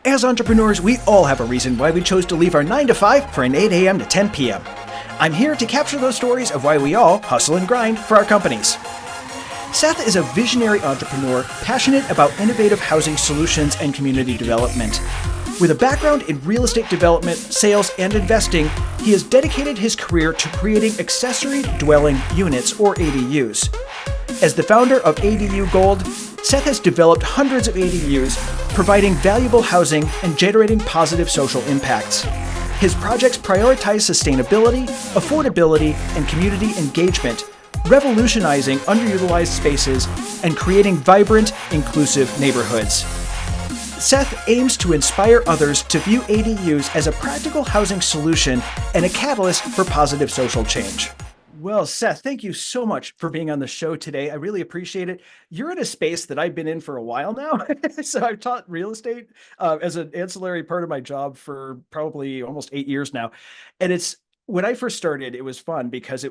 As entrepreneurs, we all have a reason why we chose to leave our 9 to 5 for an 8 a.m. to 10 p.m. I'm here to capture those stories of why we all hustle and grind for our companies. Seth is a visionary entrepreneur passionate about innovative housing solutions and community development. With a background in real estate development, sales, and investing, he has dedicated his career to creating accessory dwelling units, or ADUs. As the founder of ADU Gold, Seth has developed hundreds of ADUs, providing valuable housing and generating positive social impacts. His projects prioritize sustainability, affordability, and community engagement, revolutionizing underutilized spaces and creating vibrant, inclusive neighborhoods. Seth aims to inspire others to view ADUs as a practical housing solution and a catalyst for positive social change. Well, Seth, thank you so much for being on the show today. I really appreciate it. You're in a space that I've been in for a while now. So I've taught real estate as an ancillary part of my job for probably almost 8 years now. And when I first started, it was fun because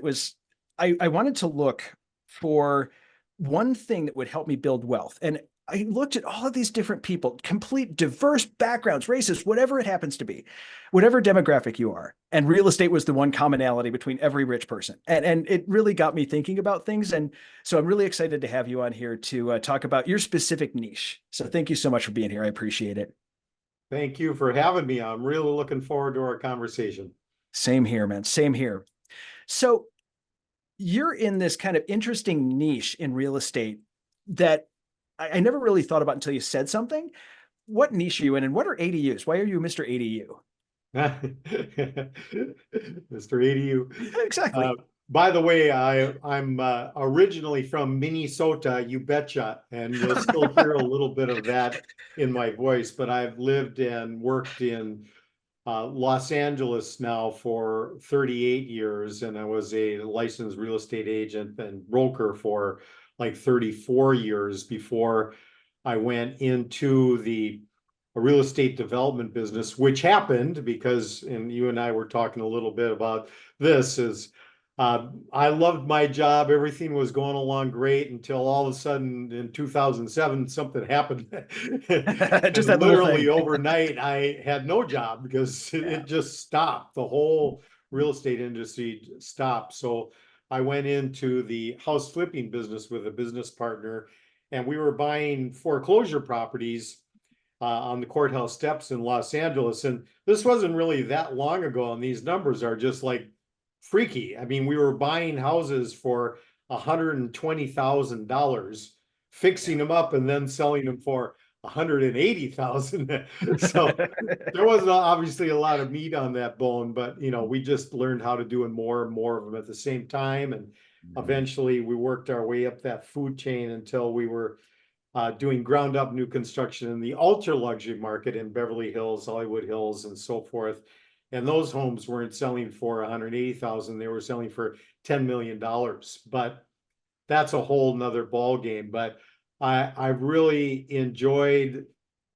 I wanted to look for one thing that would help me build wealth. And I looked at all of these different people, complete diverse backgrounds, races, whatever it happens to be, whatever demographic you are. And real estate was the one commonality between every rich person. And it really got me thinking about things. And so I'm really excited to have you on here to talk about your specific niche. So thank you so much for being here. I appreciate it. Thank you for having me. I'm really looking forward to our conversation. Same here, man. Same here. So you're in this kind of interesting niche in real estate that I never really thought about until you said something. What niche are you in and what are ADUs? Why are you Mr. ADU? Mr. ADU. Exactly. By the way, I'm originally from Minnesota, you betcha, and you'll still hear a little bit of that in my voice, but I've lived and worked in Los Angeles now for 38 years, and I was a licensed real estate agent and broker for like 34 years before I went into the real estate development business, which happened because, and you and I were talking a little bit about this, is I loved my job. Everything was going along great until all of a sudden in 2007, something happened. Just And that little literally thing. overnight, I had no job because it just stopped. The whole real estate industry stopped. So I went into the house flipping business with a business partner, and we were buying foreclosure properties on the courthouse steps in Los Angeles. And this wasn't really that long ago, and these numbers are just like freaky. I mean, we were buying houses for $120,000, fixing them up, and then selling them for $180,000. So there wasn't obviously a lot of meat on that bone, but we just learned how to do more and more of them at the same time. And eventually we worked our way up that food chain until we were doing ground up new construction in the ultra luxury market in Beverly Hills, Hollywood Hills, and so forth. And those homes weren't selling for $180,000; they were selling for $10 million. But that's a whole nother ball game. But I've really enjoyed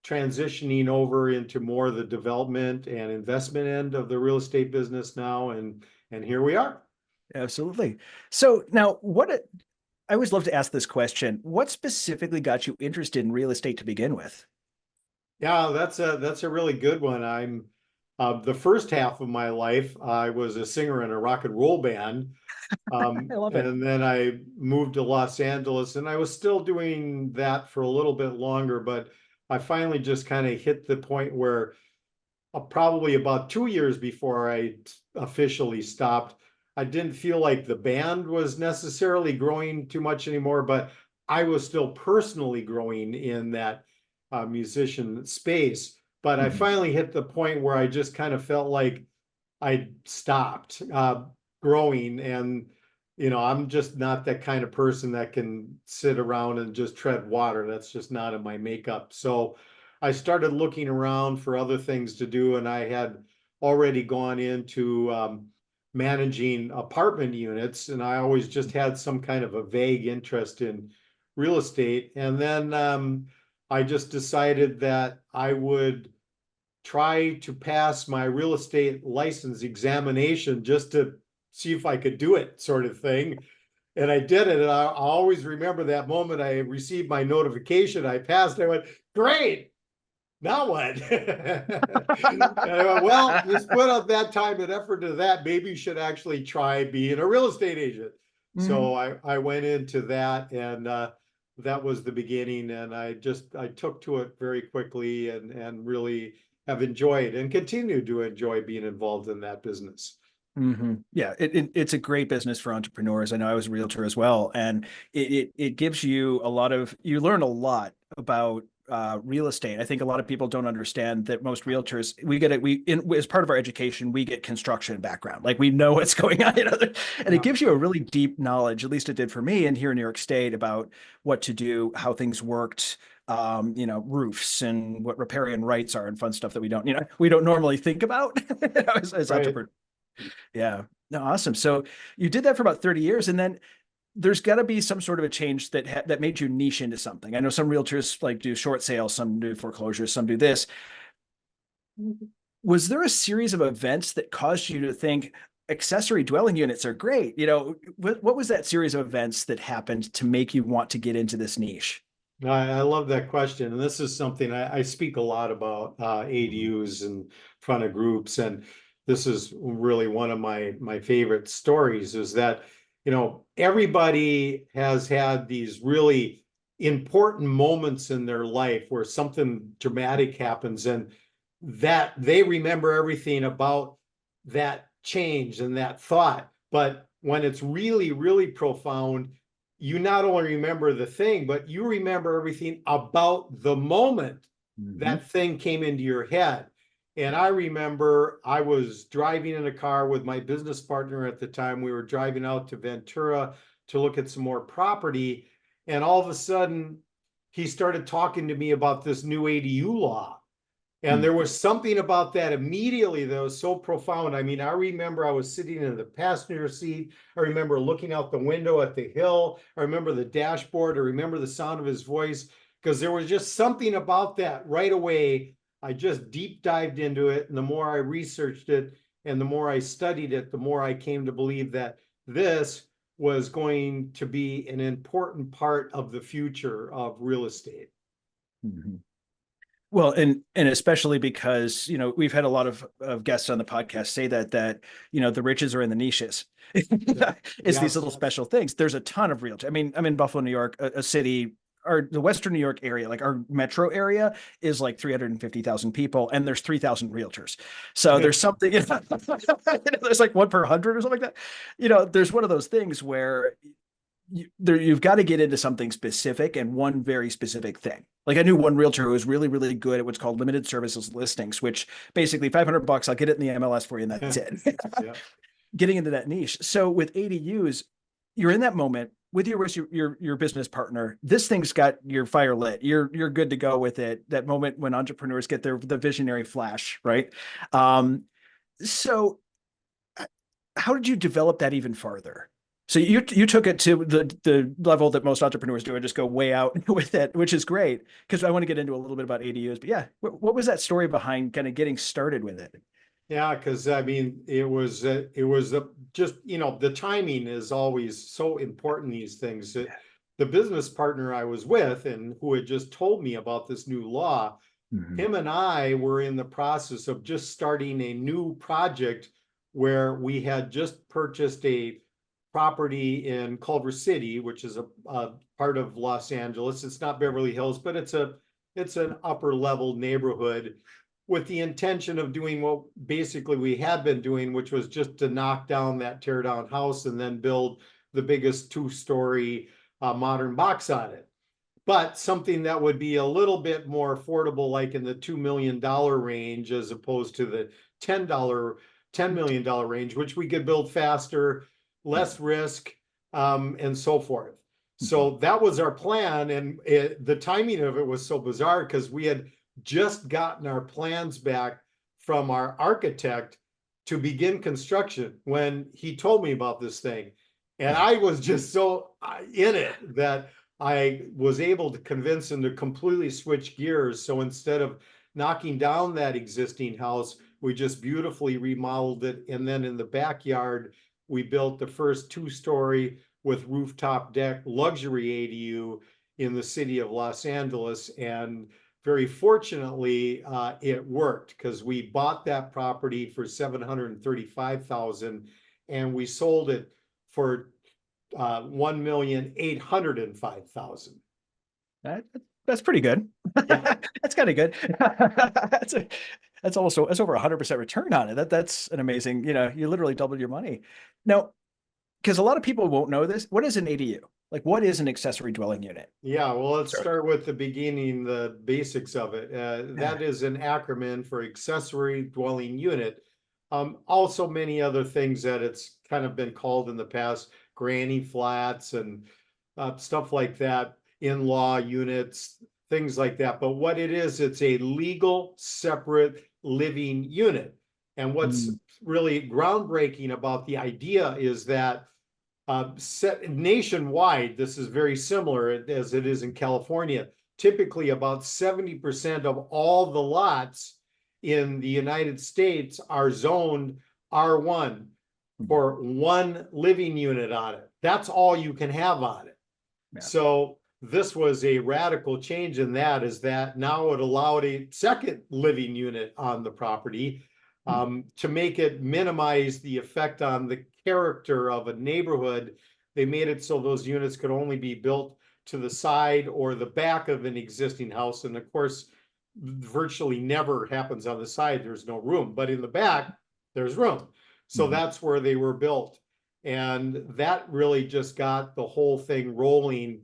transitioning over into more of the development and investment end of the real estate business now, and here we are. Absolutely. So now, I always love to ask this question. What specifically got you interested in real estate to begin with? Yeah, that's a really good one. I'm the first half of my life, I was a singer in a rock and roll band. I love it. And then I moved to Los Angeles, and I was still doing that for a little bit longer, but I finally just kind of hit the point where probably about 2 years before I officially stopped, I didn't feel like the band was necessarily growing too much anymore, but I was still personally growing in that musician space. But I finally hit the point where I just kind of felt like I stopped growing. And I'm just not that kind of person that can sit around and just tread water. That's just not in my makeup. So I started looking around for other things to do, and I had already gone into managing apartment units, and I always just had some kind of a vague interest in real estate. And then I just decided that I would try to pass my real estate license examination just to see if I could do it, sort of thing. And I did it. And I always remember that moment I received my notification. I passed. I went, great. Now what? Well, you split up that time and effort to that. Maybe you should actually try being a real estate agent. Hmm. So I went into that, and that was the beginning. And I took to it very quickly, and really have enjoyed and continue to enjoy being involved in that business. Hmm. Yeah, it's a great business for entrepreneurs. I know I was a realtor as well, and it gives you a lot of, you learn a lot about real estate. I think a lot of people don't understand that most realtors, we get it, as part of our education, we get construction background. Like we know what's going on, and it Yeah, gives you a really deep knowledge, at least it did for me, and here in New York State about what to do, how things worked. Roofs and what riparian rights are and fun stuff that we don't normally think about as right. entrepreneurs. Yeah. No, awesome. So you did that for about 30 years, and then there's got to be some sort of a change that made you niche into something. I know some realtors like do short sales, some do foreclosures, some do this. Was there a series of events that caused you to think accessory dwelling units are great? What was that series of events that happened to make you want to get into this niche? I love that question. And this is something I speak a lot about, Mhm. ADUs in front of groups. And this is really one of my favorite stories is that, everybody has had these really important moments in their life where something dramatic happens, and that they remember everything about that change and that thought. But when it's really, really profound, you not only remember the thing, but you remember everything about the moment Mhm. that thing came into your head. And I remember I was driving in a car with my business partner at the time. We were driving out to Ventura to look at some more property. And all of a sudden, he started talking to me about this new ADU law. And there was something about that immediately that was so profound. I mean, I remember I was sitting in the passenger seat. I remember looking out the window at the hill. I remember the dashboard. I remember the sound of his voice because there was just something about that right away. I just deep dived into it. And the more I researched it and the more I studied it, the more I came to believe that this was going to be an important part of the future of real estate. Mhm. Well, and especially because, we've had a lot of guests on the podcast say that the riches are in the niches. Yeah. It's these Yes. little special things. There's a ton of realtor. I mean, I'm in Buffalo, New York, a city, or the Western New York area, like our metro area is like 350,000 people, and there's 3,000 realtors. So there's something, there's like one per 100 or something like that. There's one of those things where you've got to get into something specific and one very specific thing. Like I knew one realtor who was really, really good at what's called limited services listings, which basically $500, I'll get it in the MLS for you, and that's it. Yeah. Getting into that niche. So with ADUs, you're in that moment with your business partner. This thing's got your fire lit. You're good to go with it. That moment when entrepreneurs get the visionary flash, right? So how did you develop that even farther? So you took it to the level that most entrepreneurs do and just go way out with it, which is great because I want to get into a little bit about ADUs. But yeah, what was that story behind kind of getting started with it? Yeah, because I mean, just, the timing is always so important, these things. The business partner I was with and who had just told me about this new law, Mhm. him and I were in the process of just starting a new project where we had just purchased a property in Culver City, which is a part of Los Angeles. It's not Beverly Hills, but it's an upper level neighborhood with the intention of doing what basically we had been doing, which was just to knock down that tear down house and then build the biggest two-story modern box on it. But something that would be a little bit more affordable, like in the $2 million range, as opposed to the $10, $10 million range, which we could build faster, Yeah. less risk, and so forth. Mhm. So that was our plan. And the timing of it was so bizarre because we had just gotten our plans back from our architect to begin construction when he told me about this thing. And I was just so in it that I was able to convince him to completely switch gears. So instead of knocking down that existing house, we just beautifully remodeled it. And then in the backyard, we built the first two-story with rooftop deck luxury ADU in the city of Los Angeles. And very fortunately, it worked because we bought that property for 735,000 and we sold it for 1,805,000. That, that's pretty good. Yeah. That's kind of good. That's a, that's over 100% return on it. That's an amazing, you literally doubled your money. Now, because a lot of people won't know this, what is an ADU? Like, what is an accessory dwelling unit? Yeah, well, let's Sure. start with the beginning, the basics of it. That is an acronym for accessory dwelling unit. Also many other things that it's kind of been called in the past, granny flats and stuff like that, in-law units, things like that. But what it is, it's a legal separate living unit. And what's Mm. really groundbreaking about the idea is that set nationwide, this is very similar as it is in California. Typically, about 70% of all the lots in the United States are zoned R1 for one living unit on it. That's all you can have on it. Yeah. So this was a radical change in that, is that now it allowed a second living unit on the property, to make it minimize the effect on the character of a neighborhood. They made it so those units could only be built to the side or the back of an existing house. And of course, virtually never happens on the side. There's no room, but in the back, there's room. So that's where they were built. And that really just got the whole thing rolling.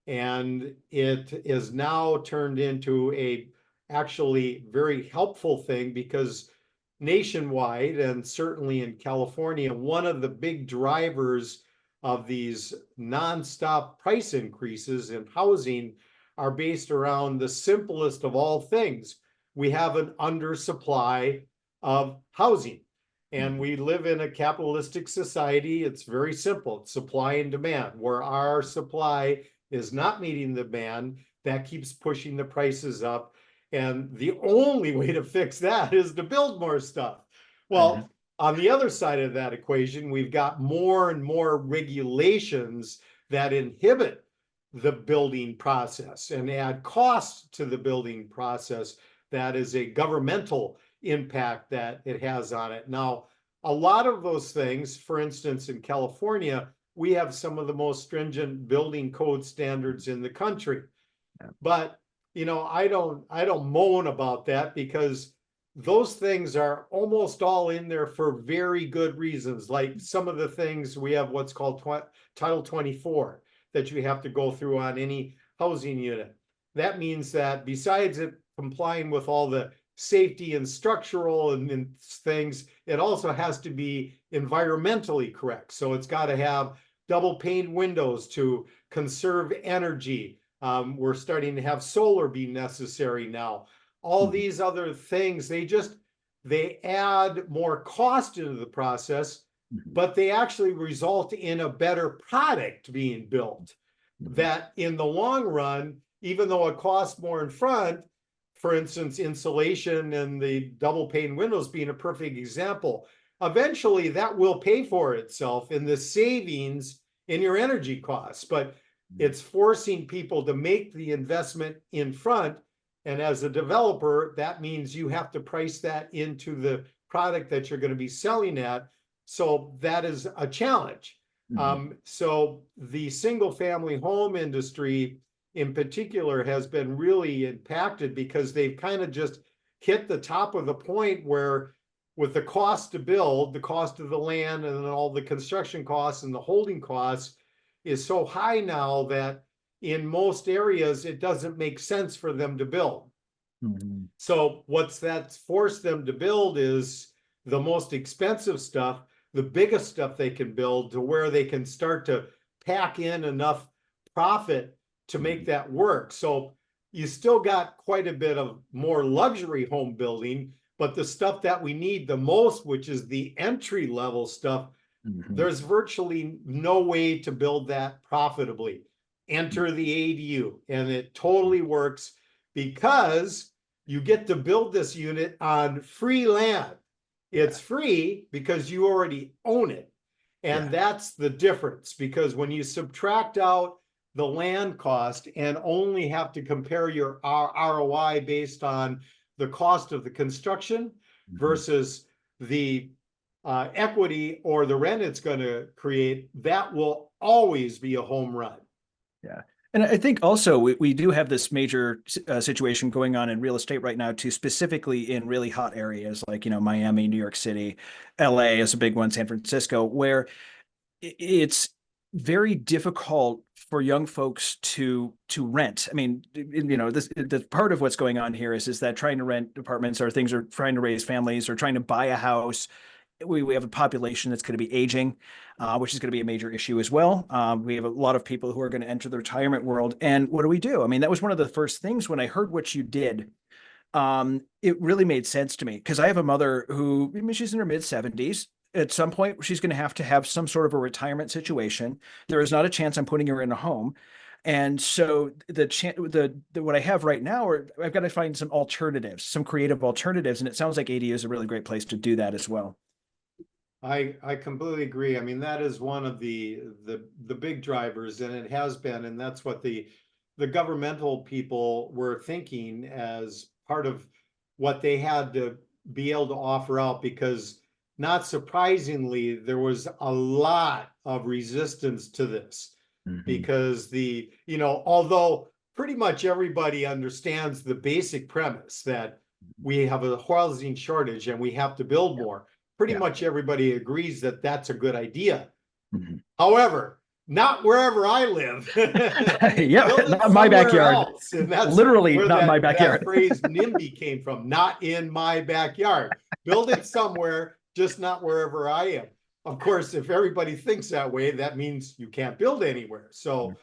And it is now turned into a actually very helpful thing, because nationwide and certainly in California, one of the big drivers of these nonstop price increases in housing are based around the simplest of all things. We have an undersupply of housing. And we live in a capitalistic society. It's very simple. It's supply and demand. Where our supply is not meeting the demand, that keeps pushing the prices up. And the only way to fix that is to build more stuff. Well, on the other side of that equation, we've got more and more regulations that inhibit the building process and add costs to the building process. That is a governmental impact that it has on it. Now, a lot of those things, for instance, in California, we have some of the most stringent building code standards in the country. But I don't moan about that, because those things are almost all in there for very good reasons. Like some of the things, we have what's called Title 24 that you have to go through on any housing unit. That means that besides it complying with all the safety and structural and things, it also has to be environmentally correct. So it's got to have double pane windows to conserve energy. We're starting to have solar be necessary now. All these other things, they add more cost into the process, but they actually result in a better product being built. That in the long run, even though it costs more in front, for instance, insulation and the double pane windows being a perfect example, eventually that will pay for itself in the savings in your energy costs. But it's forcing people to make the investment in front. And as a developer, that means you have to price that into the product that you're going to be selling at. So that is a challenge. So the single family home industry in particular has been really impacted, because they've kind of just hit the top of the point where, with the cost to build, the cost of the land and all the construction costs and the holding costs is so high now that in most areas it doesn't make sense for them to build. So that's forced them to build is the most expensive stuff, the biggest stuff they can build, to where they can start to pack in enough profit to make that work. So you still got quite a bit of more luxury home building, but the stuff that we need the most, which is the entry level stuff, there's virtually no way to build that profitably. Enter the ADU, and it totally works, because you get to build this unit on free land. It's free because you already own it. And that's the difference, because when you subtract out the land cost and only have to compare your ROI based on the cost of the construction versus the equity or the rent it's going to create, that will always be a home run. Yeah. And I think also we do have this major situation going on in real estate right now too, specifically in really hot areas like, Miami, New York City, LA is a big one, San Francisco, where it's very difficult for young folks to rent. I mean, the part of what's going on here is that trying to rent apartments or things are trying to raise families or trying to buy a house. We have a population that's going to be aging, which is going to be a major issue as well. We have a lot of people who are going to enter the retirement world. And what do we do? I mean, that was one of the first things when I heard what you did. It really made sense to me because I have a mother who, I mean, she's in her mid 70s. At some point, she's going to have some sort of a retirement situation. There is not a chance I'm putting her in a home. And so what I have right now, or I've got to find some alternatives, some creative alternatives. And it sounds like ADU is a really great place to do that as well. I completely agree. I mean, that is one of the big drivers, and it has been, and that's what the governmental people were thinking as part of what they had to be able to offer out, because not surprisingly, there was a lot of resistance to this because although pretty much everybody understands the basic premise that we have a housing shortage and we have to build more. Pretty much everybody agrees that that's a good idea. However, not wherever I live. Yeah, not my backyard. Else. And that's literally not my backyard. That phrase NIMBY came from, not in my backyard. Build it somewhere, just not wherever I am. Of course, if everybody thinks that way, that means you can't build anywhere. So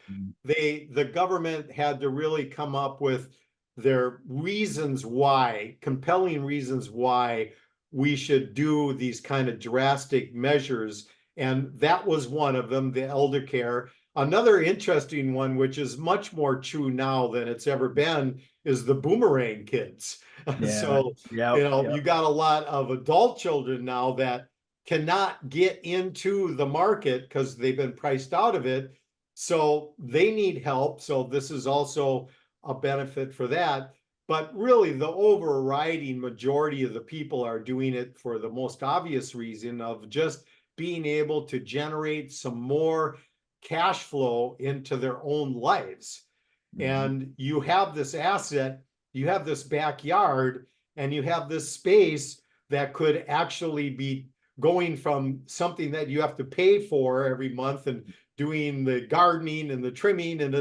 the government had to really come up with their reasons why, compelling reasons why we should do these kind of drastic measures. And that was one of them, the elder care. Another interesting one, which is much more true now than it's ever been, is the boomerang kids. So, you got a lot of adult children now that cannot get into the market because they've been priced out of it. So they need help. So this is also a benefit for that. But really, the overriding majority of the people are doing it for the most obvious reason of just being able to generate some more cash flow into their own lives. And you have this asset, you have this backyard, and you have this space that could actually be going from something that you have to pay for every month and doing the gardening and the trimming and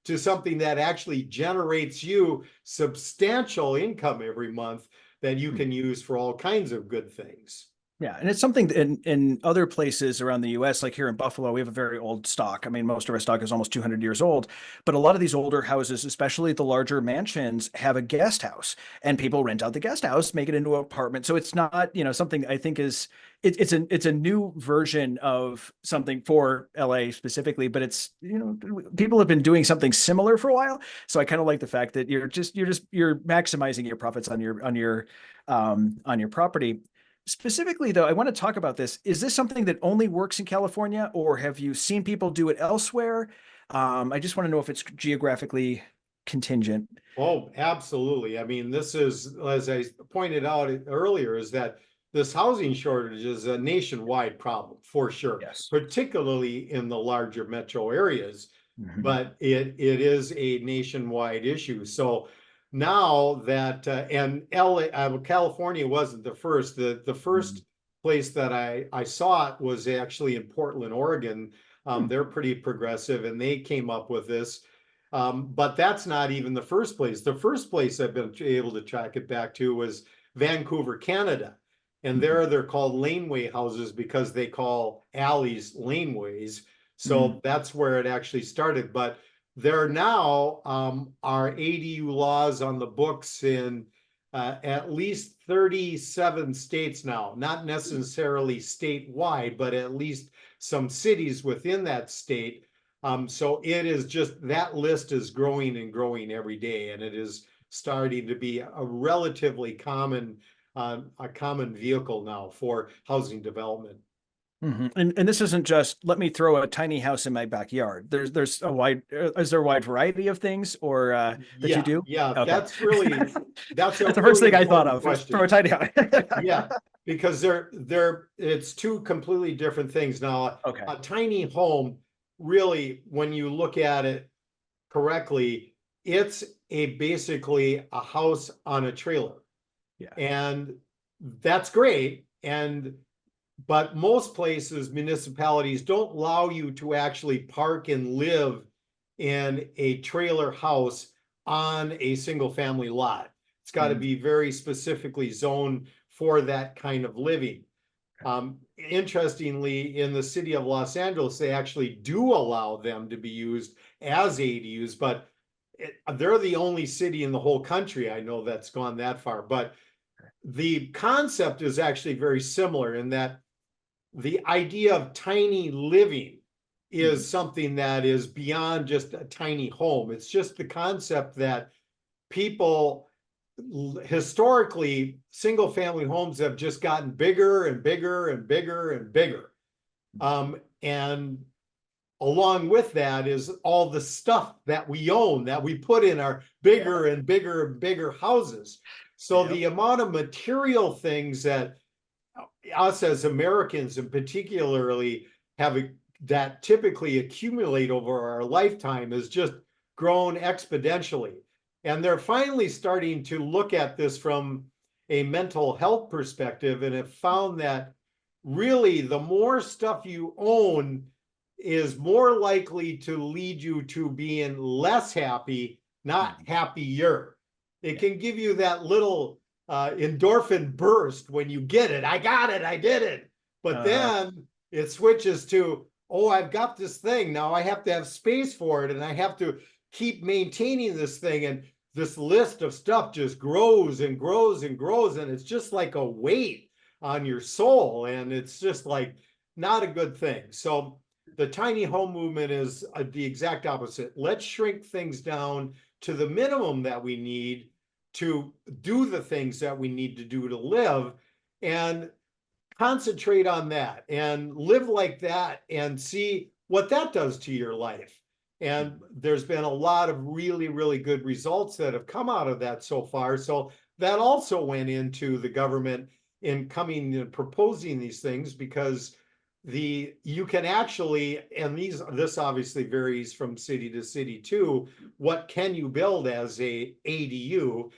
to something that actually generates you substantial income every month that you can use for all kinds of good things. Yeah, and it's something in other places around the US, like here in Buffalo, we have a very old stock. I mean, most of our stock is almost 200 years old, but a lot of these older houses, especially the larger mansions, have a guest house, and people rent out the guest house, make it into an apartment. So it's not, something I think is it's a new version of something for LA specifically, but it's, people have been doing something similar for a while. So I kind of like the fact that you're maximizing your profits on your property. Specifically, though, I want to talk about this. Is this something that only works in California, or have you seen people do it elsewhere? I just want to know if it's geographically contingent. Oh, absolutely. I mean, this is, as I pointed out earlier, is that this housing shortage is a nationwide problem for sure, Yes. Particularly in the larger metro areas, but it is a nationwide issue. So now that and California wasn't the first. The first place that I saw it was actually in Portland, Oregon. They're pretty progressive, and they came up with this. But that's not even the first place. The first place I've been able to track it back to was Vancouver, Canada. And they're called laneway houses because they call alleys laneways. So that's where it actually started. But there now are ADU laws on the books in at least 37 states now, not necessarily statewide, but at least some cities within that state. So it is just, that list is growing and growing every day, and it is starting to be a relatively common vehicle now for housing development. And this isn't just let me throw a tiny house in my backyard. There's a wide is there a wide variety of things or that you Yeah, do? yeah, Okay. that's a That's the first really thing I thought important of is throw question. a tiny house. Yeah, because it's two completely different things. Now, Okay. a tiny home, really, when you look at it correctly, it's basically a house on a trailer. Yeah. And that's great. But most places, municipalities don't allow you to actually park and live in a trailer house on a single family lot. It's got to Mm, be very specifically zoned for that kind of living. Interestingly, in the city of Los Angeles, they actually do allow them to be used as ADUs, but they're the only city in the whole country I know that's gone that far. But the concept is actually very similar in that the idea of tiny living mhm. is something that is beyond just a tiny home. It's just the concept that people historically, single family homes have just gotten bigger and bigger and bigger and bigger. And along with that is all the stuff that we own that we put in our Yeah. bigger and bigger and bigger houses. So Yep. the amount of material things that us as Americans and particularly have that typically accumulate over our lifetime has just grown exponentially. And they're finally starting to look at this from a mental health perspective and have found that really the more stuff you own is more likely to lead you to being less happy, not Mhm. happier. It Yeah. can give you that little endorphin burst when you get it. I got it. I did it. But Uh-huh. then it switches to, oh, I've got this thing. Now I have to have space for it and I have to keep maintaining this thing. And this list of stuff just grows and grows and grows. And it's just like a weight on your soul. And it's just like not a good thing. So the tiny home movement is the exact opposite. Let's shrink things down to the minimum that we need to do the things that we need to do to live and concentrate on that and live like that and see what that does to your life. And there's been a lot of really, really good results that have come out of that so far. So that also went into the government in coming and proposing these things because you can actually, and this obviously varies from city to city too, what can you build as a ADU?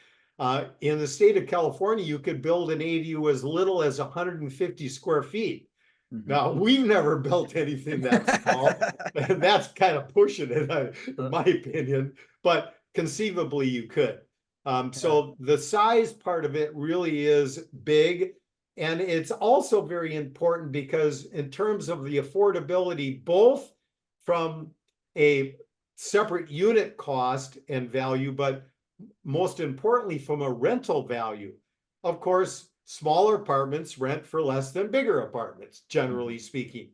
In the state of California, you could build an ADU as little as 150 square feet. Mhm. Now, we've never built anything that small, and that's kind of pushing it, in my opinion, but conceivably you could. Yeah. So the size part of it really is big. And it's also very important because in terms of the affordability, both from a separate unit cost and value, but most importantly, from a rental value. Of course, smaller apartments rent for less than bigger apartments, Mhm. generally speaking.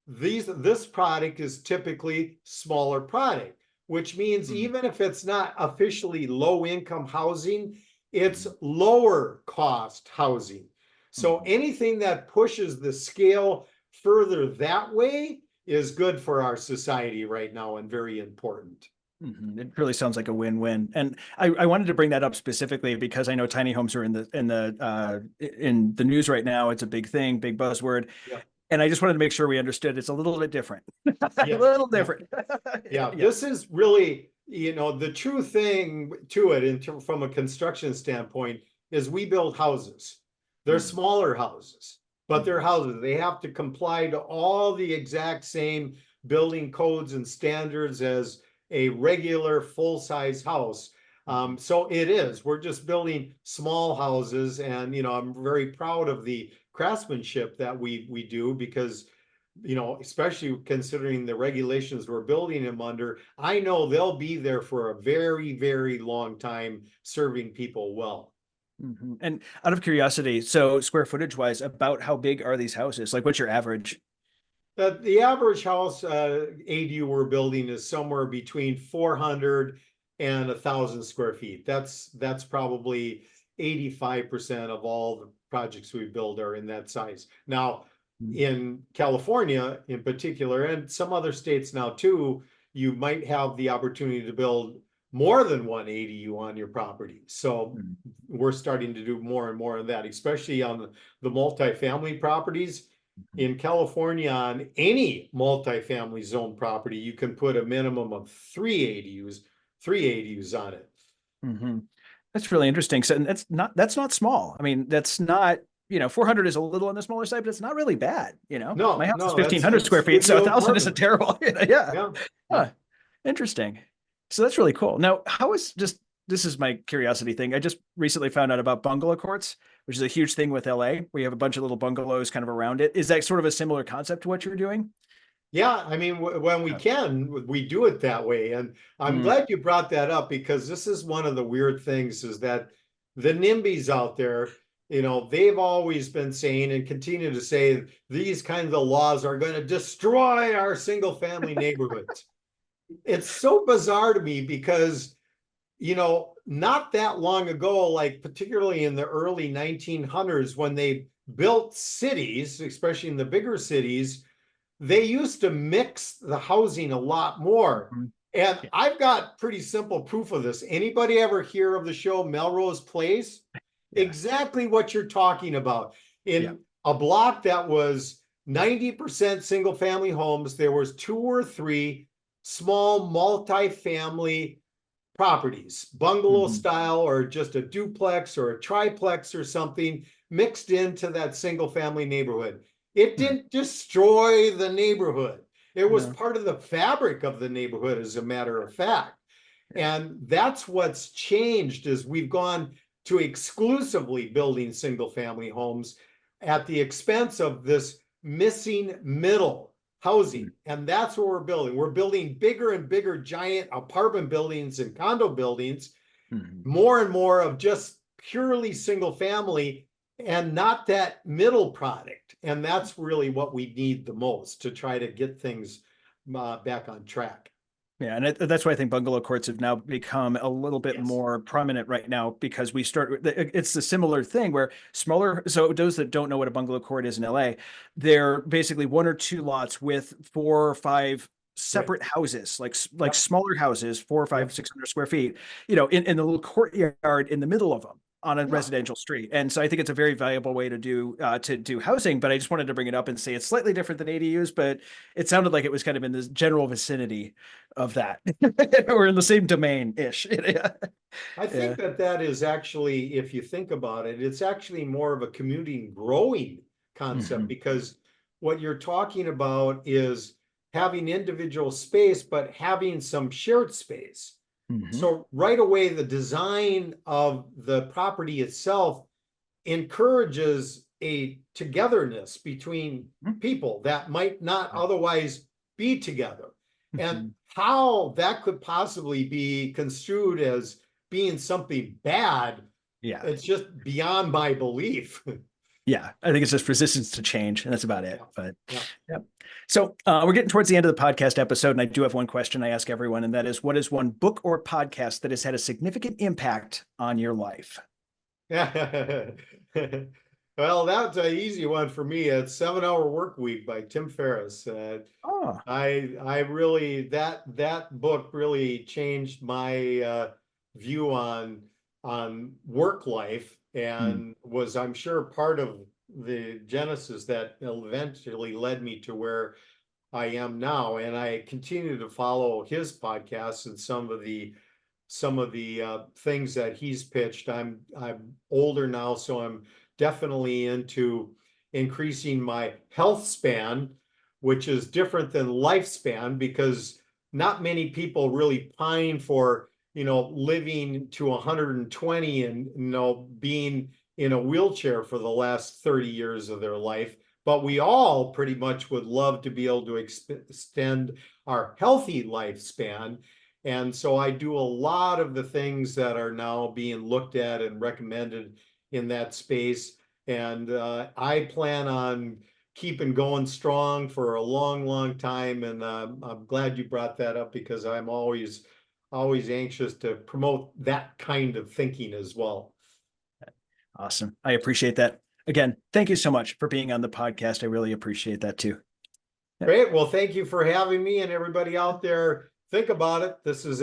This product is typically smaller product, which means Mhm. even if it's not officially low income housing, it's Mhm. lower cost housing. So Mhm. anything that pushes the scale further that way is good for our society right now and very important. It really sounds like a win-win. And I wanted to bring that up specifically because I know tiny homes are in the news right now. It's a big thing, big buzzword. Yeah. And I just wanted to make sure we understood it's a little bit different. A Yeah. little Yeah. different. Yeah, Yeah. this is really, the true thing to it from a construction standpoint is we build houses. They're Mhm. smaller houses, but they're Mhm. houses. They have to comply to all the exact same building codes and standards as a regular full-size house. Mhm. So it is. We're just building small houses, and I'm very proud of the craftsmanship that we do because especially considering the regulations we're building them under, I know they'll be there for a very, very long time serving people well. And out of curiosity, so square footage wise, about how big are these houses? Like, what's your average? The average house ADU we're building is somewhere between 400 and 1,000 square feet. That's probably 85% of all the projects we build are in that size. Now, in California in particular, and some other states now too, you might have the opportunity to build more than one ADU on your property. So Mm. we're starting to do more and more of that, especially on the multifamily properties. In California, on any multifamily zone property, you can put a minimum of three ADUs on it. Mm-hmm. That's really interesting. So, and that's not small. I mean, that's not, 400 is a little on the smaller side, but it's not really bad. My No, house is no, 1,500 it's square feet, so a studio thousand isn't apartment. terrible. Yeah. Yeah, yeah. Huh. Interesting. So that's really cool. Now, this is my curiosity thing. I just recently found out about bungalow courts, which is a huge thing with LA, where you have a bunch of little bungalows kind of around it. Is that sort of a similar concept to what you're doing? Yeah, I mean, when we Yeah. can, we do it that way. And I'm Mm, glad you brought that up because this is one of the weird things is that the NIMBYs out there, they've always been saying and continue to say these kinds of laws are going to destroy our single family neighborhoods. It's so bizarre to me because, not that long ago, like particularly in the early 1900s, when they built cities, especially in the bigger cities, they used to mix the housing a lot more. mhm. And Yeah. I've got pretty simple proof of this. Anybody ever hear of the show Melrose Place? Yeah. Exactly what you're talking about. Yeah. In a block that was 90% single family homes, there was two or three small multi-family properties, bungalow Mhm. style or just a duplex or a triplex or something mixed into that single family neighborhood. It Mm. didn't destroy the neighborhood. It was No. part of the fabric of the neighborhood, as a matter of fact. And that's what's changed is we've gone to exclusively building single family homes at the expense of this missing middle housing. And that's what we're building. We're building bigger and bigger giant apartment buildings and condo buildings, Mhm. more and more of just purely single family and not that middle product. And that's really what we need the most to try to get things back on track. Yeah, and that's why I think bungalow courts have now become a little bit Yes. more prominent right now because it's a similar thing where smaller, so those that don't know what a bungalow court is in LA, they're basically one or two lots with 4 or 5 Right. separate houses, like Yep. smaller houses, four or five, Yep. 600 square feet, in the little courtyard in the middle of them on a Yeah. residential street. And so I think it's a very valuable way to do housing, but I just wanted to bring it up and say it's slightly different than ADUs, but it sounded like it was kind of in the general vicinity of that. We're in the same domain ish. Yeah. I Yeah. think that is actually, if you think about it, it's actually more of a commuting growing concept Mhm. because what you're talking about is having individual space, but having some shared space. Mhm. So right away, the design of the property itself encourages a togetherness between people that might not otherwise be together. And Mhm. how that could possibly be construed as being something bad, Yeah. it's just beyond my belief. Yeah. I think it's just resistance to change, and that's about it. Yeah, But yeah. yeah. So we're getting towards the end of the podcast episode, and I do have one question I ask everyone, and that is, what is one book or podcast that has had a significant impact on your life? Well, that's an easy one for me. It's 7 Hour Work Week by Tim Ferriss. Oh. I really that book really changed my view on work life Mm. and was, I'm sure, part of the genesis that eventually led me to where I am now. And I continue to follow his podcasts and some of the things that he's pitched. I'm older now, so I'm definitely into increasing my health span, which is different than lifespan because not many people really pine for, living to 120 and, being in a wheelchair for the last 30 years of their life. But we all pretty much would love to be able to extend our healthy lifespan. And so I do a lot of the things that are now being looked at and recommended in that space. And I plan on keeping going strong for a long, long time. And I'm glad you brought that up because I'm always anxious to promote that kind of thinking as well. Awesome. I appreciate that. Again, thank you so much for being on the podcast. I really appreciate that too. Great. Well, thank you for having me, and everybody out there. Think about it. This is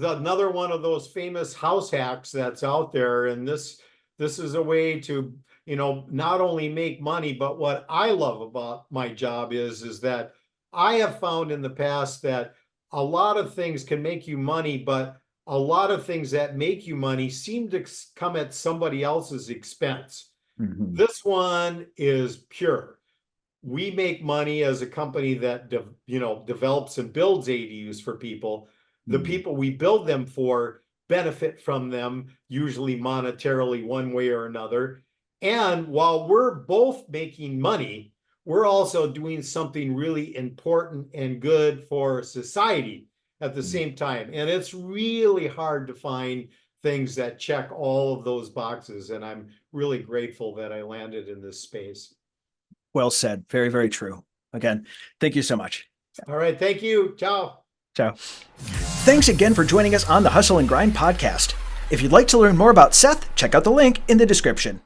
another one of those famous house hacks that's out there. And this is a way to, not only make money, but what I love about my job is that I have found in the past that a lot of things can make you money, but a lot of things that make you money seem to come at somebody else's expense. Mm-hmm. This one is pure. We make money as a company that develops and builds ADUs for people. The people we build them for benefit from them, usually monetarily one way or another. And while we're both making money, we're also doing something really important and good for society at the same time. And it's really hard to find things that check all of those boxes. And I'm really grateful that I landed in this space. Well said. Very, very true. Again, thank you so much. All right. Thank you. Ciao. Ciao. Thanks again for joining us on the Hustle and Grind podcast. If you'd like to learn more about Seth, check out the link in the description.